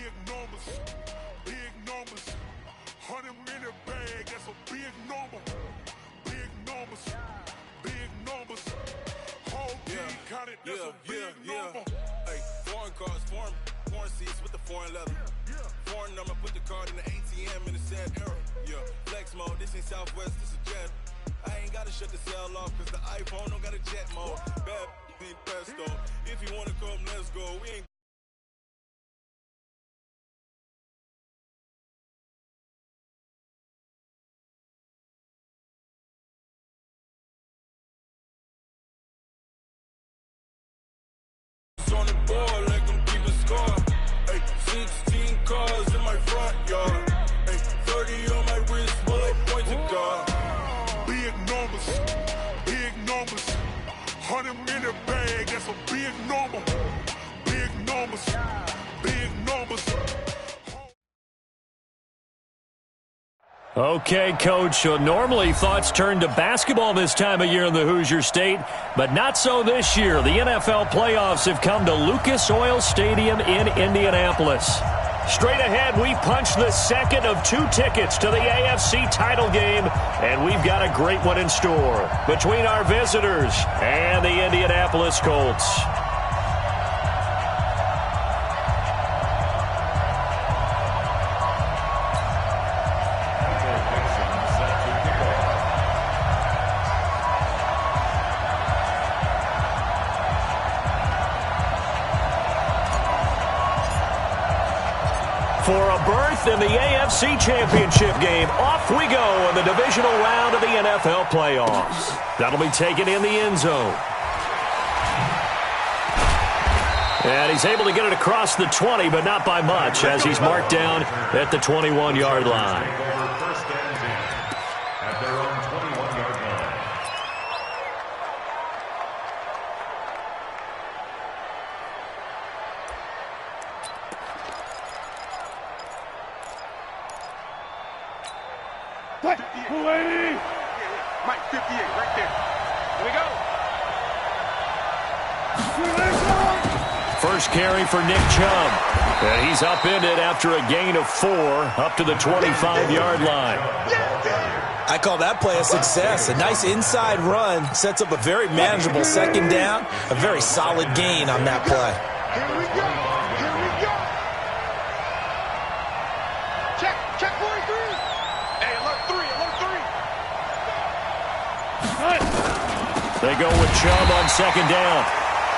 Big numbers, big numbers. 100-minute bag, that's a big number. Big numbers, big numbers. Whole team counted, that's a big number. Hey, foreign cars, foreign seats with the foreign leather. Foreign number, put the card in the ATM in the sad era. Yeah, flex mode, this ain't Southwest, this is jet. I ain't gotta shut the cell off, cause the iPhone don't got a jet mode. Bad ain't pesto. If you wanna come, let's go. We ain't on the board, like I'm keeping score. Hey, 16 cars in my front yard. Hey, 30 on my wrist, while I point to God. Big numbers, big numbers. 100-minute bag, that's a big number. Big numbers, big numbers. Okay, Coach, so normally thoughts turn to basketball this time of year in the Hoosier State, but not so this year. The NFL playoffs have come to Lucas Oil Stadium in Indianapolis. Straight ahead, we punch the second of 2 tickets to the AFC title game, and we've got a great one in store between our visitors and the Indianapolis Colts. For a berth in the AFC Championship game, off we go in the divisional round of the NFL playoffs. That'll be taken in the end zone. And he's able to get it across the 20, but not by much, as he's marked down at the 21-yard line. At their own 21-yard line. Mike, 58, right there. Here we go. First carry for Nick Chubb. And he's upended after a gain of 4 up to the 25-yard line. I call that play a success. A nice inside run sets up a very manageable second down. A very solid gain on that play. Here we go. Here we go. Check 43. Hey, alert 3. They go with Chubb on second down.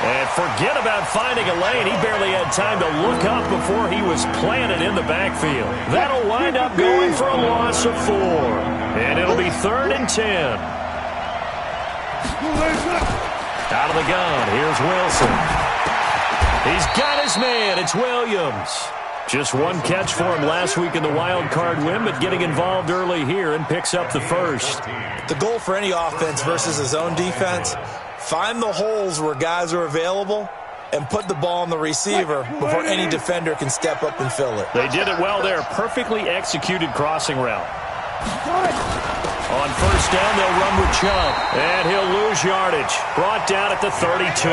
And forget about finding a lane. He barely had time to look up before he was planted in the backfield. That'll wind up going for a loss of 4. And it'll be 3rd and 10. Out of the gun, here's Wilson. He's got his man. It's Williams. Just one catch for him last week in the wild card win, but getting involved early here and picks up the first. The goal for any offense versus a zone defense, find the holes where guys are available and put the ball on the receiver before any defender can step up and fill it. They did it well there. Perfectly executed crossing route. On first down, they'll run with Chubb, and he'll lose yardage. Brought down at the 32.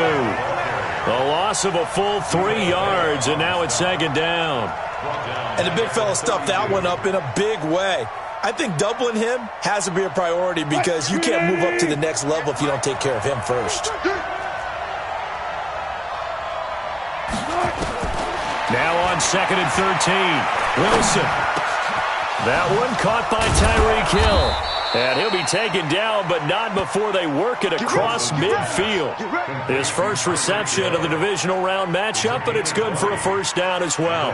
A loss of a full 3 yards, and now it's second down. And the big fella stuffed that one up in a big way. I think doubling him has to be a priority because you can't move up to the next level if you don't take care of him first. Now on 2nd and 13, Wilson. That one caught by Tyreek Hill. And he'll be taken down, but not before they work it across midfield. His first reception of the divisional round matchup, but it's good for a first down as well.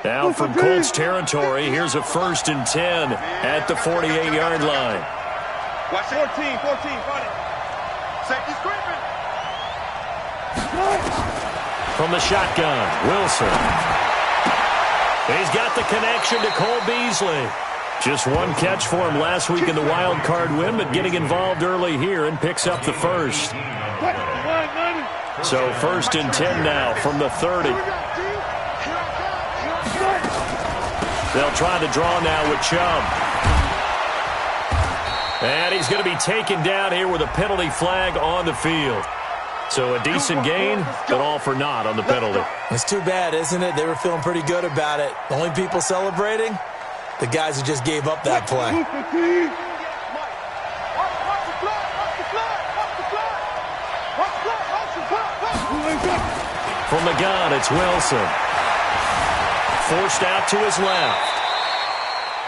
Now from Colts territory, here's a 1st and 10 at the 48-yard line. Watch 14, got it. Safety scraping. From the shotgun, Wilson. He's got the connection to Cole Beasley. Just one catch for him last week in the wild card win, but getting involved early here and picks up the first. So 1st and 10 now from the 30. They'll try to draw now with Chubb. And he's going to be taken down here with a penalty flag on the field. So a decent gain, but all for naught on the penalty. It's too bad, isn't it? They were feeling pretty good about it. The only people celebrating? The guys who just gave up that play. From the gun, it's Wilson. Forced out to his left.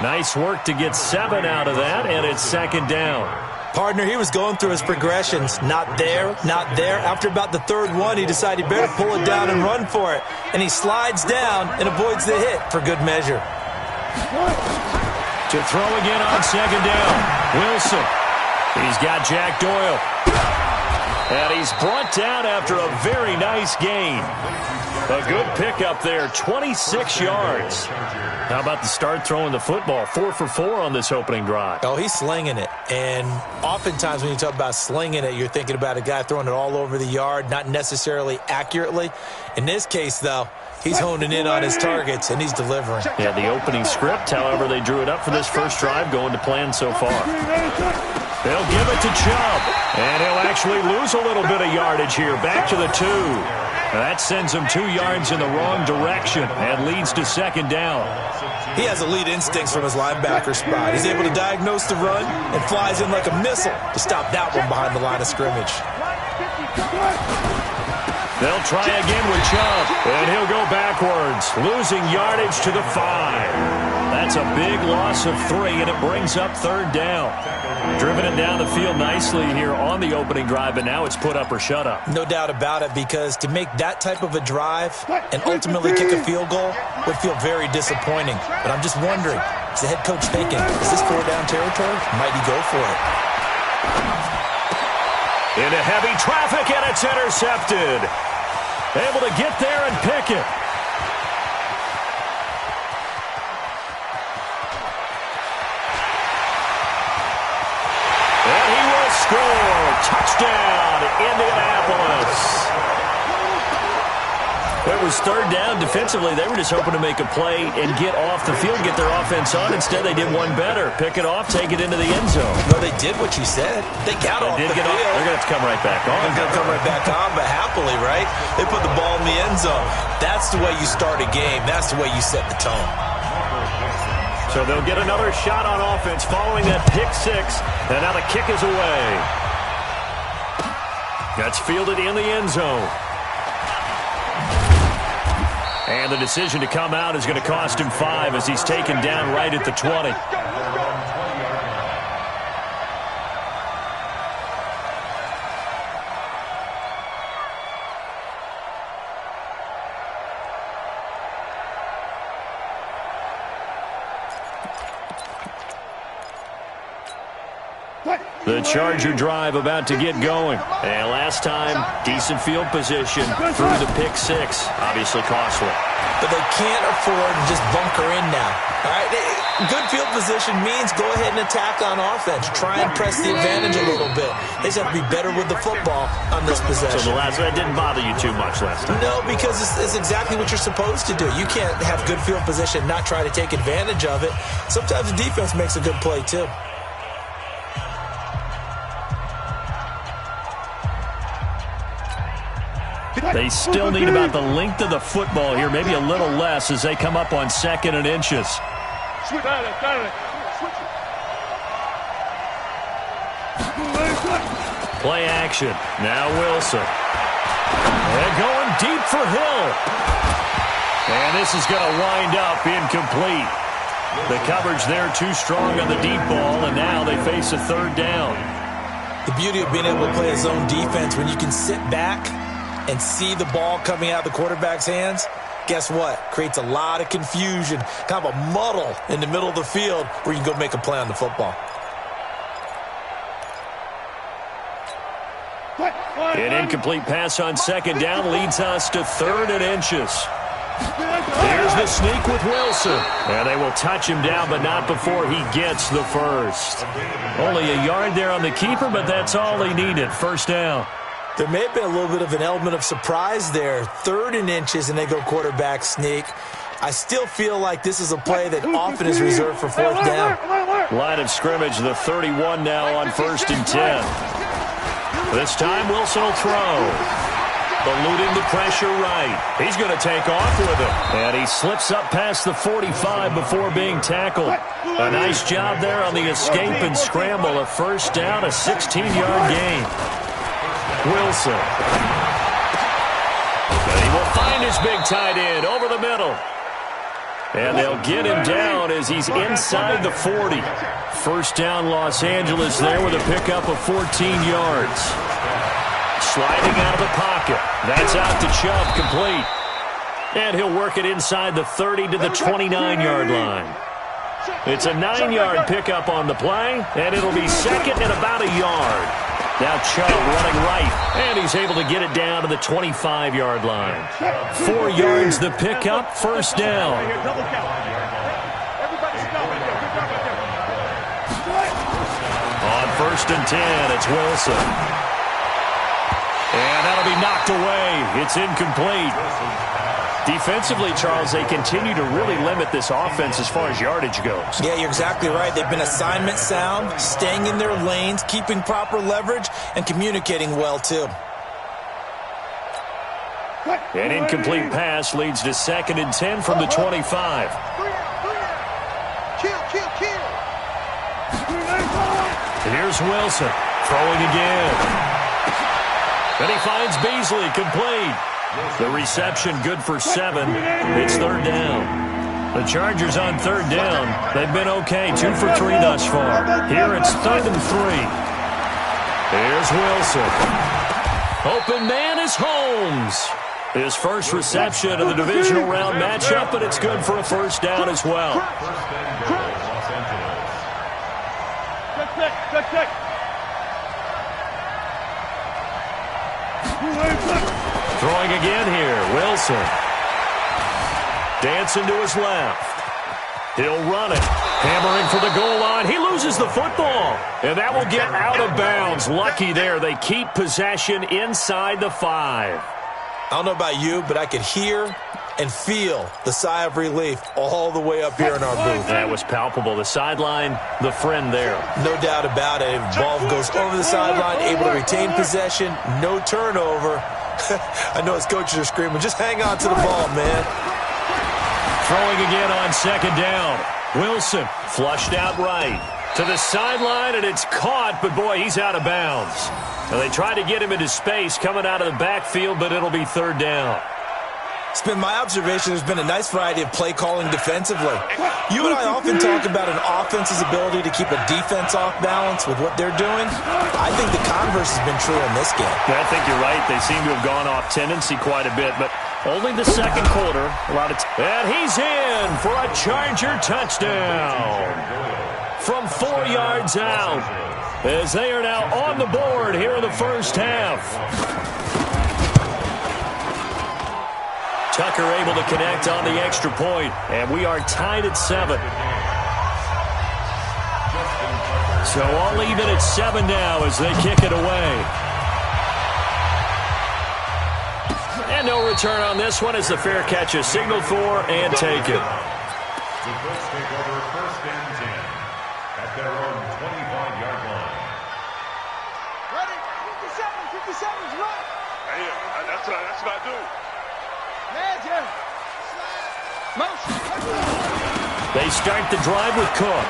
Nice work to get 7 out of that, and it's second down. Partner, he was going through his progressions. Not there, not there. After about the third one, he decided he better pull it down and run for it. And he slides down and avoids the hit for good measure. To throw again on second down. Wilson. He's got Jack Doyle. And he's brought down after a very nice gain. A good pickup there, 26 yards. How about the start throwing the football? 4 for 4 on this opening drive. Oh, he's slinging it. And oftentimes when you talk about slinging it, you're thinking about a guy throwing it all over the yard, not necessarily accurately. In this case, though, he's honing in on his targets, and he's delivering. Yeah, the opening script, however, they drew it up for this first drive, going to plan so far. They'll give it to Chubb, and he'll actually lose a little bit of yardage here. Back to the 2. That sends him 2 yards in the wrong direction and leads to second down. He has elite instincts from his linebacker spot. He's able to diagnose the run and flies in like a missile to stop that one behind the line of scrimmage. They'll try again with Chubb, and he'll go backwards, losing yardage to the 5. That's a big loss of 3, and it brings up third down. Driven it down the field nicely here on the opening drive, but now it's put up or shut up. No doubt about it, because to make that type of a drive and ultimately kick a field goal would feel very disappointing. But I'm just wondering, is the head coach thinking, is this 4-down territory? Might he go for it? Into heavy traffic, and it's intercepted. Able to get there and pick it. And he will score. Touchdown, Indianapolis. It was third down. Defensively, they were just hoping to make a play and get off the field, get their offense on. Instead, they did one better. Pick it off, take it into the end zone. No, they did what you said. They got off the field. They're going to have to come right back on. They're going to come right back on, but happily, right? They put the ball in the end zone. That's the way you start a game. That's the way you set the tone. So they'll get another shot on offense following that pick 6, and now the kick is away. That's fielded in the end zone. And the decision to come out is going to cost him 5 as he's taken down right at the 20. The Charger drive about to get going. And last time, decent field position through the pick 6. Obviously costly. But they can't afford to just bunker in now. All right? Good field position means go ahead and attack on offense. Try and press the advantage a little bit. They just have to be better with the football on this possession. So the last one didn't bother you too much last time? No, because it's exactly what you're supposed to do. You can't have good field position, not try to take advantage of it. Sometimes the defense makes a good play, too. They still need about the length of the football here, maybe a little less as they come up on 2nd and inches. Play action. Now Wilson. They're going deep for Hill. And this is going to wind up incomplete. The coverage there too strong on the deep ball, and now they face a third down. The beauty of being able to play a zone defense, when you can sit back and see the ball coming out of the quarterback's hands, guess what? Creates a lot of confusion, kind of a muddle in the middle of the field where you can go make a play on the football. An incomplete pass on 2nd down leads us to 3rd and inches. Here's the sneak with Wilson. And they will touch him down, but not before he gets the first. Only a yard there on the keeper, but that's all he needed. First down. There may have been a little bit of an element of surprise there. 3rd and inches, and they go quarterback sneak. I still feel like this is a play that often is reserved for 4th down. Line of scrimmage, the 31 now on 1st and 10. This time Wilson will throw. Eluding the pressure right. He's going to take off with it. And he slips up past the 45 before being tackled. A nice job there on the escape and scramble. A first down, a 16-yard gain. Wilson. And he will find his big tight end over the middle. And they'll get him down as he's inside the 40. First down Los Angeles there with a pickup of 14 yards. Sliding out of the pocket. That's out to Chubb, complete. And he'll work it inside the 30 to the 29-yard line. It's a 9-yard pickup on the play, and it'll be second and about a yard. Now Chubb running right, and he's able to get it down to the 25-yard line. 4 yards the pickup, first down. On first and 10, it's Wilson. And that'll be knocked away. It's incomplete. Defensively, Charles, they continue to really limit this offense as far as yardage goes. Yeah, you're exactly right. They've been assignment sound, staying in their lanes, keeping proper leverage, and communicating well, too. An incomplete pass leads to second and 10 from the 25. Here's Wilson, throwing again. And he finds Beasley, complete. The reception good for 7. It's third down. The Chargers on third down. They've been okay, 2 for 3 thus far. Here it's third and 3. Here's Wilson. Open man is Holmes. His first reception of the divisional round matchup, and it's good for a first down as well. Check. Throwing again here, Wilson. Dancing to his left. He'll run it. Hammering for the goal line. He loses the football. And that will get out of bounds. Lucky there. They keep possession inside the 5. I don't know about you, but I could hear and feel the sigh of relief all the way up here in our booth. That was palpable. The sideline, the friend there. No doubt about it. Ball goes over the sideline, able to retain possession, no turnover. I know his coaches are screaming, just hang on to the ball, man. Throwing again on second down. Wilson flushed out right to the sideline, and it's caught, but boy, he's out of bounds. Now they try to get him into space coming out of the backfield, but it'll be third down. It's been my observation there's been a nice variety of play calling defensively. You and I often talk about an offense's ability to keep a defense off balance with what they're doing. I think the converse has been true in this game. I think you're right. They seem to have gone off tendency quite a bit, but only the second quarter. And he's in for a Charger touchdown from 4 yards out as they are now on the board here in the first half. Tucker able to connect on the extra point, and we are tied at 7. So all even at 7 now as they kick it away. And no return on this one as the fair catch is signaled for and taken. The Colts take over first and 10 at their own 25-yard line. Ready? 57's right. Hey, that's what I do. They start the drive with Cook.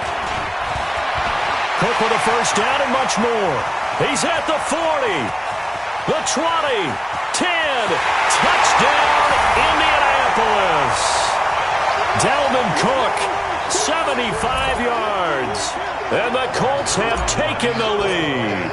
Cook with a first down and much more. He's at the 40, the 20, 10. Touchdown, Indianapolis. Dalvin Cook, 75 yards. And the Colts have taken the lead.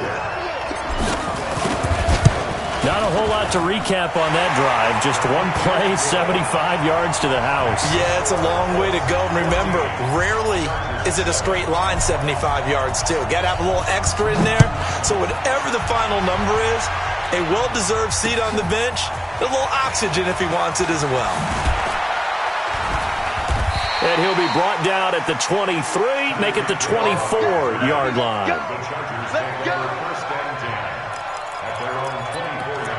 Not a whole lot to recap on that drive. Just one play, 75 yards to the house. Yeah, it's a long way to go. And remember, rarely is it a straight line 75 yards, too. Got to have a little extra in there. So whatever the final number is, a well-deserved seat on the bench, a little oxygen if he wants it as well. And he'll be brought down at the 23, make it the 24-yard line. The Chargers take over first and 10 at their own 24-yard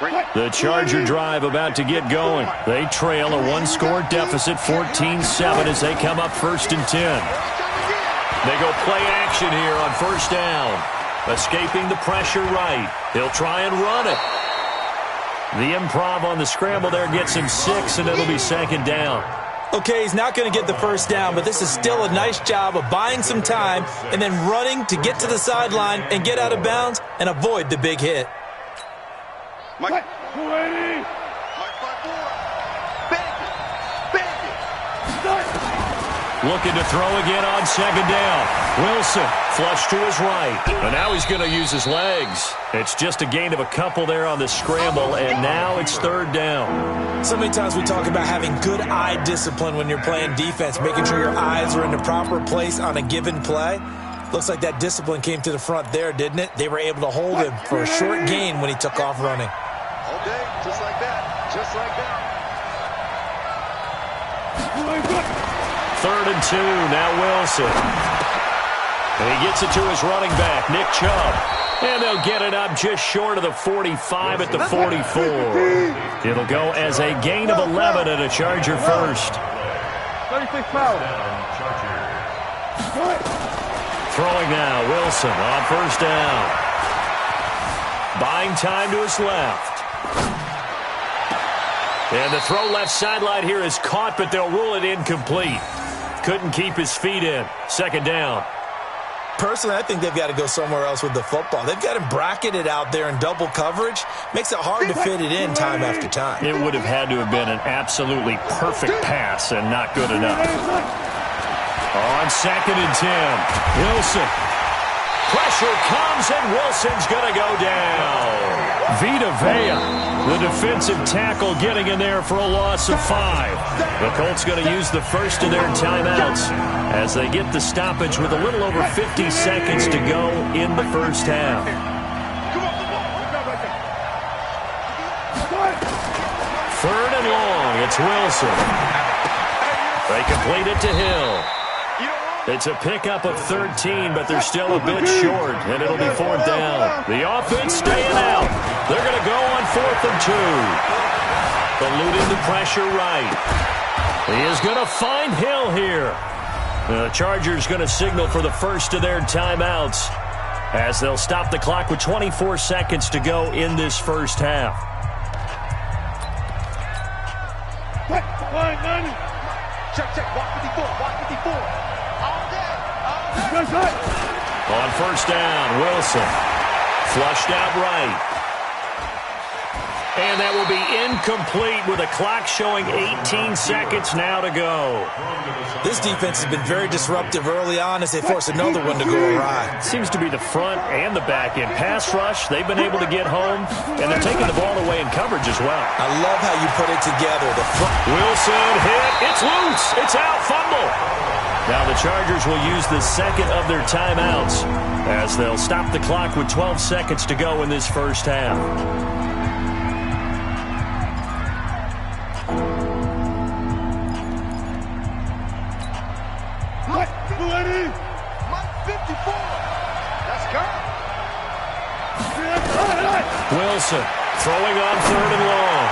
line. The Charger drive about to get going. They trail a one-score deficit, 14-7, as they come up first and 10. They go play action here on first down. Escaping the pressure right. He'll try and run it. The improv on the scramble there gets him 6, and it'll be second down. Okay, he's not going to get the first down, but this is still a nice job of buying some time and then running to get to the sideline and get out of bounds and avoid the big hit. Mike 280. Looking to throw again on second down. Wilson flush to his right. And now he's going to use his legs. It's just a gain of a couple there on the scramble, and now it's third down. So many times we talk about having good eye discipline when you're playing defense, making sure your eyes are in the proper place on a given play. Looks like that discipline came to the front there, didn't it? They were able to hold him for a short gain when he took off running. All day, just like that. Just like that. Third and 2, now Wilson. And he gets it to his running back, Nick Chubb. And they'll get it up just short of the 45 at the 44. It'll go as a gain of 11 and a Charger first. 36 pounds. Throwing now, Wilson on first down. Buying time to his left. And the throw left sideline here is caught, but they'll rule it incomplete. Couldn't keep his feet in. Second down. Personally, I think they've got to go somewhere else with the football. They've got him bracketed out there in double coverage. Makes it hard to fit it in time after time. It would have had to have been an absolutely perfect pass and not good enough. On second and 10, Wilson. Pressure comes, and Wilson's going to go down. Vita Vea, the defensive tackle, getting in there for a loss of 5. The Colts going to use the first of their timeouts as they get the stoppage with a little over 50 seconds to go in the first half. Third and long, it's Wilson. They complete it to Hill. It's a pickup of 13, but they're still a bit short, and it'll be fourth down. The offense staying out. They're going to go on 4th and 2. Eluding the pressure right. He is going to find Hill here. The Chargers going to signal for the first of their timeouts as they'll stop the clock with 24 seconds to go in this first half. Check. Walk 54. On first down, Wilson. Flushed out right. And that will be incomplete with a clock showing 18 seconds now to go. This defense has been very disruptive early on as they force another one to go awry. Seems to be the front and the back end. Pass rush, they've been able to get home, and they're taking the ball away in coverage as well. I love how you put it together. Wilson hit. It's loose. It's out. Fumble. Now the Chargers will use the second of their timeouts as they'll stop the clock with 12 seconds to go in this first half. Mike 54. Let's go. Wilson throwing on third and long.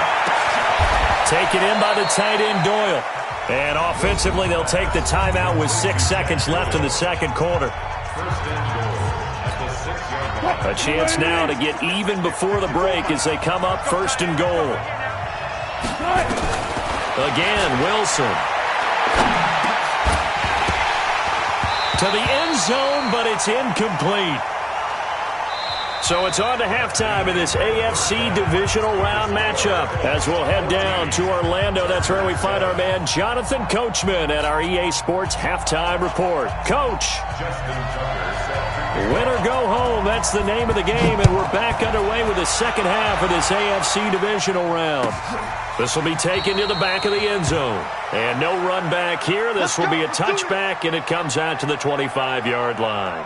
Taken in by the tight end Doyle. And offensively, they'll take the timeout with 6 seconds left in the second quarter. A chance now to get even before the break as they come up first and goal. Again, Wilson. To the end zone, but it's incomplete. So it's on to halftime in this AFC divisional round matchup as we'll head down to Orlando. That's where we find our man Jonathan Coachman at our EA Sports Halftime Report. Coach, win or go home, that's the name of the game, and we're back underway with the second half of this AFC divisional round. This will be taken to the back of the end zone. And no run back here. This will be a touchback, and it comes out to the 25-yard line.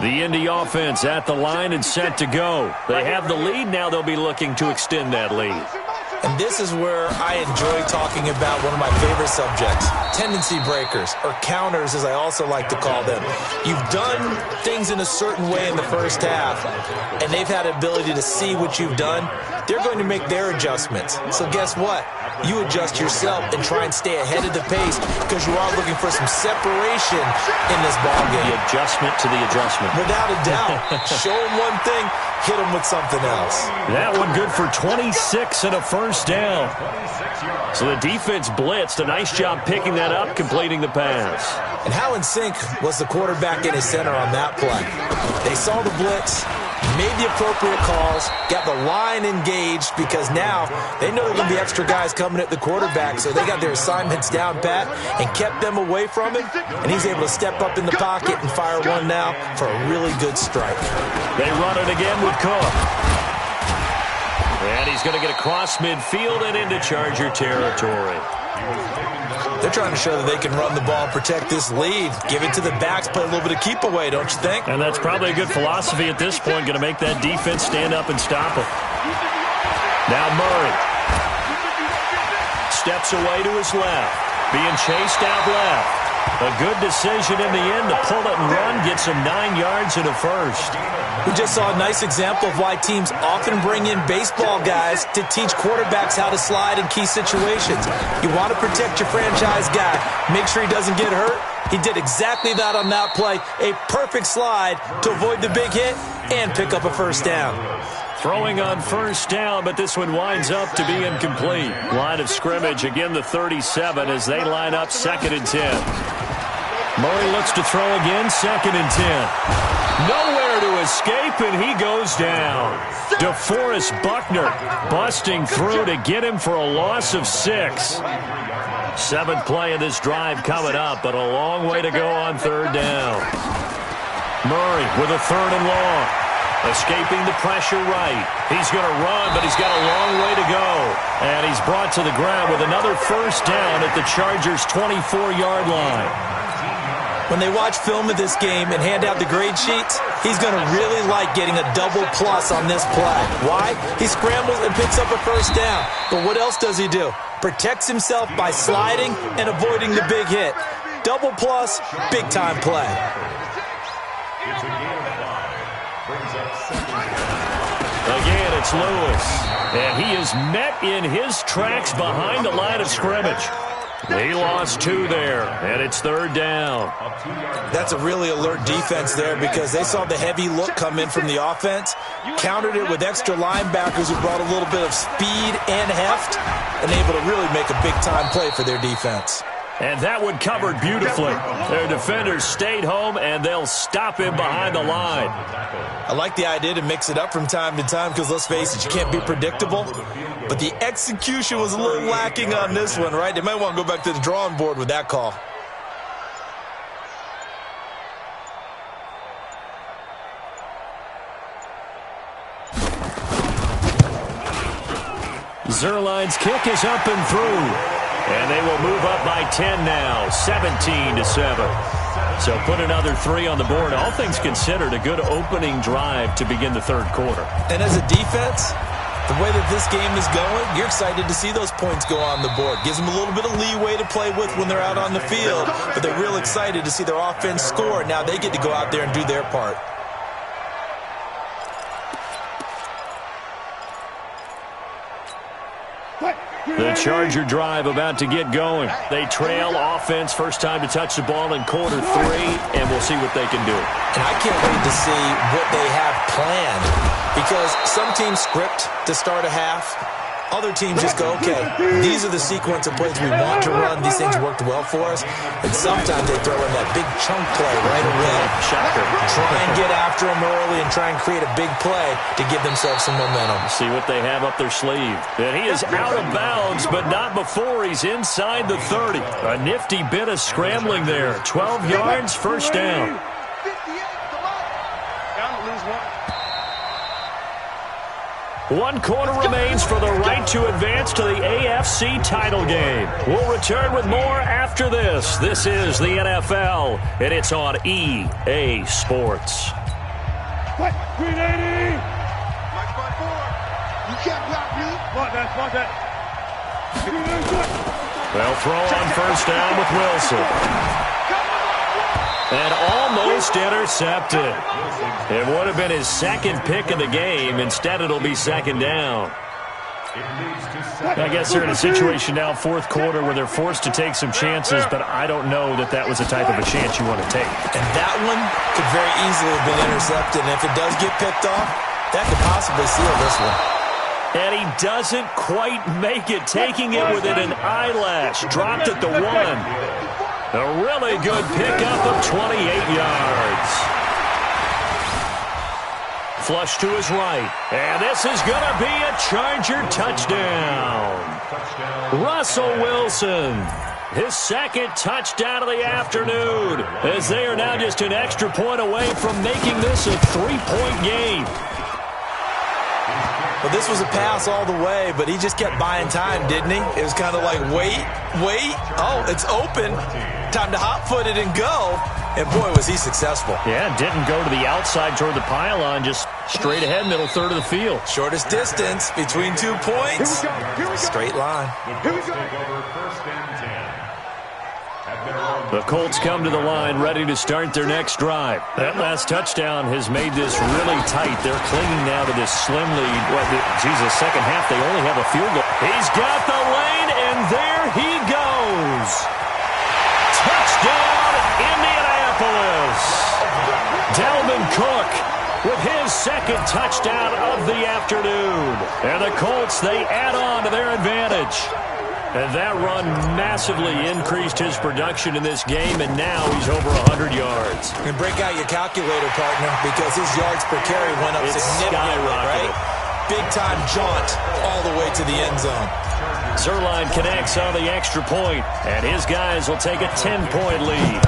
The Indy offense at the line and set to go. They have the lead. Now they'll be looking to extend that lead. And And this is where I enjoy talking about one of my favorite subjects, tendency breakers, or counters as I also like to call them. You've done things in a certain way in the first half, and they've had the ability to see what you've done. They're going to make their adjustments. So guess what? You adjust yourself and try and stay ahead of the pace because you are looking for some separation in this ballgame. The adjustment to the adjustment. Without a doubt. Show them one thing, hit them with something else. That one good for 26 and a first down. So the defense blitzed. A nice job picking that up, completing the pass. And how in sync was the quarterback in his center on that play? They saw the blitz, made the appropriate calls, got the line engaged because now they know there are going to be extra guys coming at the quarterback, so they got their assignments down pat and kept them away from him, and he's able to step up in the pocket and fire one now for a really good strike. They run it again with Cook. And he's going to get across midfield and into Charger territory. They're trying to show that they can run the ball and protect this lead. Give it to the backs, play a little bit of keep away, don't you think? And that's probably a good philosophy at this point, going to make that defense stand up and stop it. Now Murray steps away to his left, being chased out left. A good decision in the end to pull it and run, gets him 9 yards and a first. We just saw a nice example of why teams often bring in baseball guys to teach quarterbacks how to slide in key situations. You want to protect your franchise guy. Make sure he doesn't get hurt. He did exactly that on that play. A perfect slide to avoid the big hit and pick up a first down. Throwing on first down, but this one winds up to be incomplete. Line of scrimmage, again the 37 as they line up 2nd and 10. Murray looks to throw again, 2nd and 10. Nowhere to escape, and he goes down. DeForest Buckner busting through to get him for a loss of 6. 7th play of this drive coming up, but a long way to go on 3rd down. Murray with a 3rd and long. Escaping the pressure right. He's going to run, but he's got a long way to go. And he's brought to the ground with another first down at the Chargers' 24-yard line. When they watch film of this game and hand out the grade sheets, he's going to really like getting a double plus on this play. Why? He scrambles and picks up a first down. But what else does he do? Protects himself by sliding and avoiding the big hit. Double plus, big-time play. Again, it's Lewis. And he is met in his tracks behind the line of scrimmage. He lost 2 there, and it's 3rd down. That's a really alert defense there because they saw the heavy look come in from the offense, countered it with extra linebackers who brought a little bit of speed and heft, and able to really make a big-time play for their defense. And that one covered beautifully. Their defenders stayed home, and they'll stop him behind the line. I like the idea to mix it up from time to time because, let's face it, you can't be predictable. But the execution was a little lacking on this one, right? They might want to go back to the drawing board with that call. Zerline's kick is up and through. And they will move up by 10 now, 17-7. So put another 3 on the board. All things considered, a good opening drive to begin the 3rd quarter. And as a defense, the way that this game is going, you're excited to see those points go on the board. Gives them a little bit of leeway to play with when they're out on the field, but they're real excited to see their offense score. Now they get to go out there and do their part. The Charger drive about to get going. They trail offense, first time to touch the ball in quarter 3, and we'll see what they can do. And I can't wait to see what they have planned because some teams script to start a half. Other teams just go, okay, these are the sequence of plays we want to run. These things worked well for us. And sometimes they throw in that big chunk play right away. Shocker. Try and get after them early and try and create a big play to give themselves some momentum. See what they have up their sleeve. And he is out of bounds, but not before he's inside the 30. A nifty bit of scrambling there. 12 yards, first down. 1 quarter remains for the right to advance to the AFC title game. We'll return with more after this. This is the NFL, and it's on EA Sports. 380! You can't block me. Block that, block that. They'll throw on first down with Wilson. And almost intercepted. It would have been his second pick of the game. Instead, it'll be second down. I guess they're in a situation now, fourth quarter, where they're forced to take some chances, but I don't know that that was the type of a chance you want to take. And that one could very easily have been intercepted. And if it does get picked off, that could possibly seal this one. And he doesn't quite make it, taking it within an eyelash. Dropped at the 1. A really good pickup of 28 yards. Flush to his right. And this is going to be a Charger touchdown. Russell Wilson, his second touchdown of the afternoon, as they are now just an extra point away from making this a 3-point game. Well, this was a pass all the way, but he just kept buying time, didn't he? It was kind of like, wait. Oh, it's open. Time to hot-foot it and go. And, boy, was he successful. Yeah, didn't go to the outside toward the pylon, just straight ahead, middle third of the field. Shortest distance between 2 points. Straight line. The Colts come to the line, ready to start their next drive. That last touchdown has made this really tight. They're clinging now to this slim lead. Second half, they only have a field goal. He's got the lane, and there he goes. Touchdown, Indianapolis. Dalvin Cook with his second touchdown of the afternoon. And the Colts, they add on to their advantage. And that run massively increased his production in this game, and now he's over 100 yards. And break out your calculator, partner, because his yards per carry went up significantly, right? Big-time jaunt all the way to the end zone. Zerline connects on the extra point, and his guys will take a 10-point lead.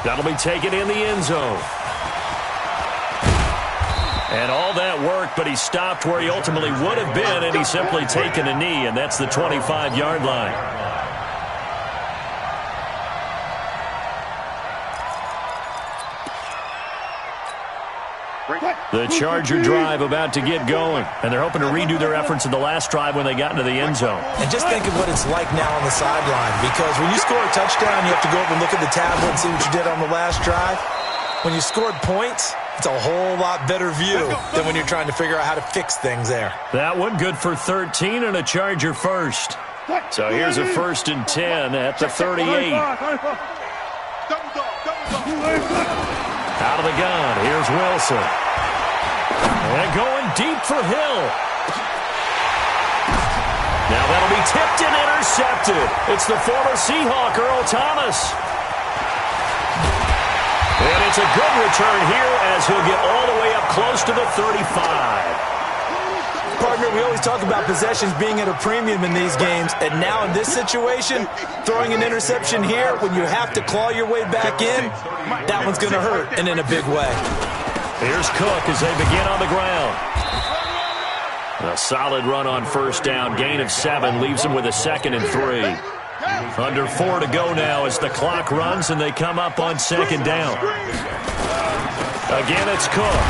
That'll be taken in the end zone. And all that worked, but he stopped where he ultimately would have been, and he's simply taken a knee, and that's the 25-yard line. The Charger drive about to get going, and they're hoping to redo their efforts in the last drive when they got into the end zone. And just think of what it's like now on the sideline, because when you score a touchdown, you have to go over and look at the tablet and see what you did on the last drive. When you scored points, it's a whole lot better view than when you're trying to figure out how to fix things there. That one good for 13 and a Charger first. So here's a 1st and 10 at the 38. Out of the gun, here's Wilson. And going deep for Hill. Now that'll be tipped and intercepted. It's the former Seahawk, Earl Thomas. And it's a good return here as he'll get all the way up close to the 35. Partner, we always talk about possessions being at a premium in these games, and now in this situation, throwing an interception here when you have to claw your way back in, that one's going to hurt, and in a big way. Here's Cook as they begin on the ground. A solid run on first down. Gain of 7 leaves them with a 2nd and 3. Under 4 to go now as the clock runs and they come up on 2nd down. Again, it's Cook.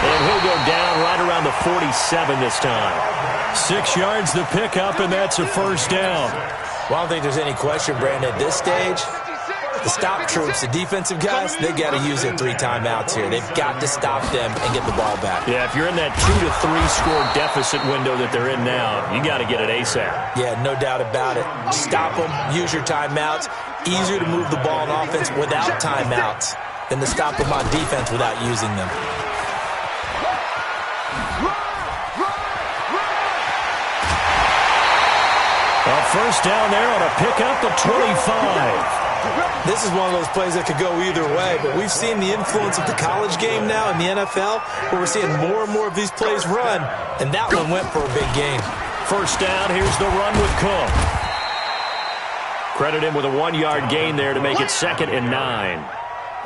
And he'll go down right around the 47 this time. 6 yards the pickup, and that's a first down. Well, I don't think there's any question, Brandon, at this stage, the stop troops, the defensive guys, they got to use their 3 timeouts here. They've got to stop them and get the ball back. Yeah, if you're in that 2 to 3 score deficit window that they're in now, you got to get it ASAP. Yeah, no doubt about it. Stop them, use your timeouts. Easier to move the ball on offense without timeouts than to stop them on defense without using them. A first down there on a pickup of 25. This is one of those plays that could go either way, but we've seen the influence of the college game now in the NFL, where we're seeing more and more of these plays run, and that one went for a big gain. First down, here's the run with Cook. Credit him with a 1-yard gain there to make it 2nd and 9.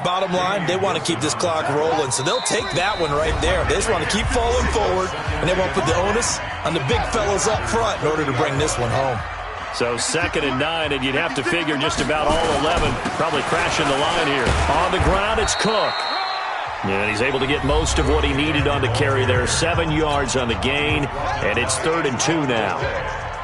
Bottom line, they want to keep this clock rolling, so they'll take that one right there. They just want to keep falling forward, and they want to put the onus on the big fellas up front in order to bring this one home. So 2nd and 9, and you'd have to figure just about all 11 probably crashing the line here. On the ground, it's Cook. And he's able to get most of what he needed on the carry there. 7 yards on the gain, and it's 3rd and 2 now.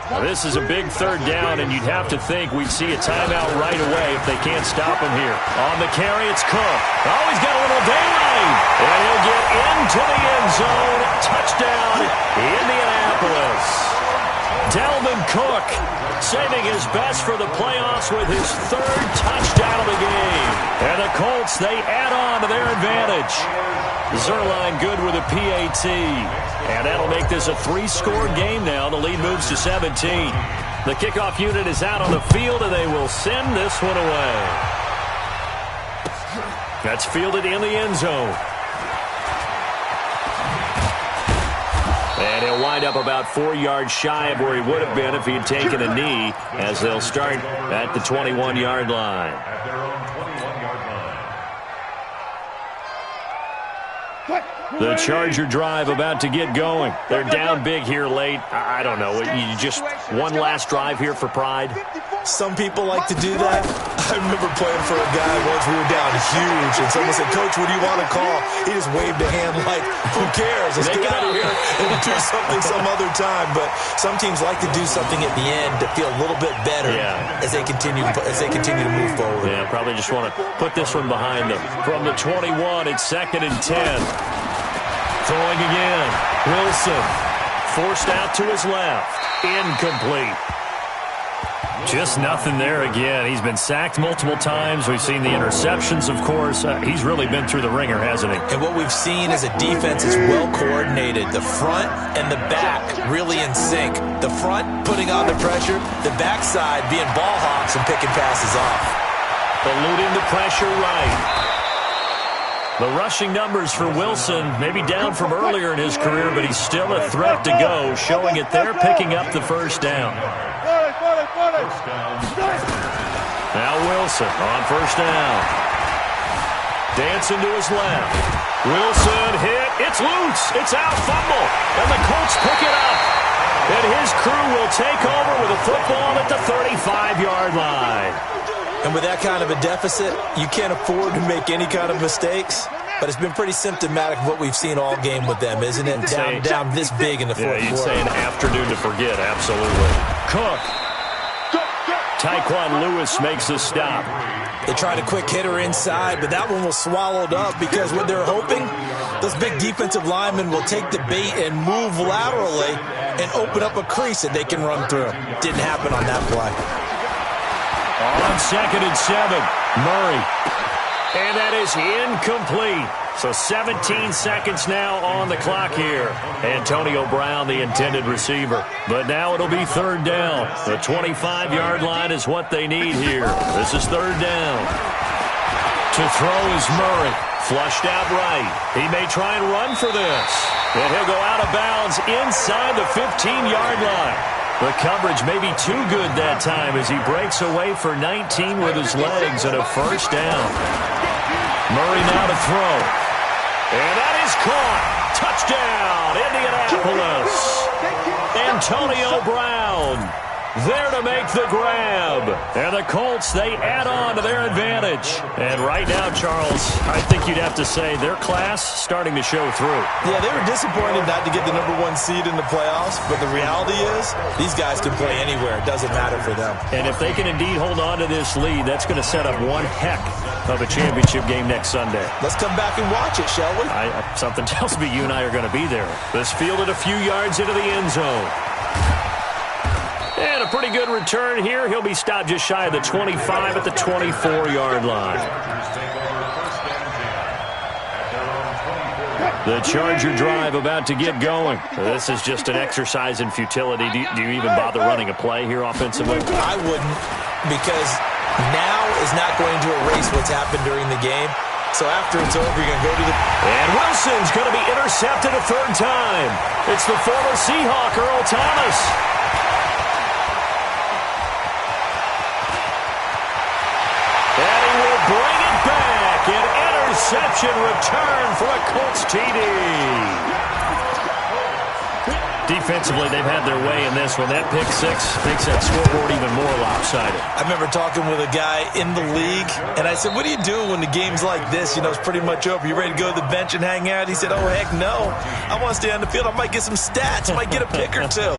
Now, this is a big 3rd down, and you'd have to think we'd see a timeout right away if they can't stop him here. On the carry, it's Cook. Oh, he's got a little daylight, and he'll get into the end zone. Touchdown, Indianapolis. Dalvin Cook saving his best for the playoffs with his 3rd touchdown of the game. And the Colts, they add on to their advantage. Zerline good with a PAT. And that'll make this a 3-score game now. The lead moves to 17. The kickoff unit is out on the field, and they will send this one away. That's fielded in the end zone. And he'll wind up about 4 yards shy of where he would have been if he had taken a knee, as they'll start at the 21-yard line. At their own 21-yard line. The Charger drive about to get going. They're down big here late. I don't know. You just one last drive here for pride? Some people like to do that. I remember playing for a guy once. We were down huge, and someone said, "Coach, what do you want to call?" He just waved a hand like, "Who cares? Let's get out of here and do something some other time." But some teams like to do something at the end to feel a little bit better as they continue to move forward. Yeah, probably just want to put this one behind them. From the 21, it's 2nd and 10. Throwing again. Wilson forced out to his left. Incomplete. Just nothing there again. He's been sacked multiple times. We've seen the interceptions, of course. He's really been through the ringer, hasn't he? And what we've seen is a defense is well coordinated. The front and the back really in sync. The front putting on the pressure. The backside being ball hawks and picking passes off. Eluding the pressure right. The rushing numbers for Wilson, maybe down from earlier in his career, but he's still a threat to go, showing it there, picking up the 1st down. Now Wilson on 1st down. Dancing to his left. Wilson hit. It's loose. It's out. Fumble. And the Colts pick it up. And his crew will take over with a football at the 35-yard line. And with that kind of a deficit, you can't afford to make any kind of mistakes. But it's been pretty symptomatic of what we've seen all game with them, isn't it? Down this big in the fourth quarter. You'd say an afternoon to forget, absolutely. Cook. Tyquan Lewis makes the stop. They tried a quick hitter inside, but that one was swallowed up because what they're hoping, those big defensive linemen will take the bait and move laterally and open up a crease that they can run through. Didn't happen on that play. On 2nd and 7, Murray. And that is incomplete. So 17 seconds now on the clock here. Antonio Brown, the intended receiver. But now it'll be 3rd down. The 25-yard line is what they need here. This is 3rd down. To throw is Murray. Flushed out right. He may try and run for this. And he'll go out of bounds inside the 15-yard line. The coverage may be too good that time as he breaks away for 19 with his legs and a 1st down. Murray now to throw. And that is caught. Touchdown, Indianapolis. Antonio Brown there to make the grab. And the Colts, they add on to their advantage. And right now, Charles, I think you'd have to say their class starting to show through. Yeah, they were disappointed not to get the #1 seed in the playoffs, but the reality is these guys can play anywhere. It doesn't matter for them. And if they can indeed hold on to this lead, that's going to set up one heck of a championship game next Sunday. Let's come back and watch it, shall we? Something tells me you and I are going to be there. This fielded a few yards into the end zone. And a pretty good return here. He'll be stopped just shy of the 25 at the 24-yard line. The Charger drive about to get going. This is just an exercise in futility. Do you even bother running a play here offensively? I wouldn't, because now is not going to erase what's happened during the game. So after it's over, you're going to go to the... And Wilson's going to be intercepted a 3rd time. It's the former Seahawk, Earl Thomas. And he will bring it back. An interception return for a Colts TD. Defensively, they've had their way in this one. That pick six makes that scoreboard even more lopsided. I remember talking with a guy in the league, and I said, what do you do when the game's like this? You know, it's pretty much over. You ready to go to the bench and hang out? He said, oh, heck no. I want to stay on the field. I might get some stats. I might get a pick or two.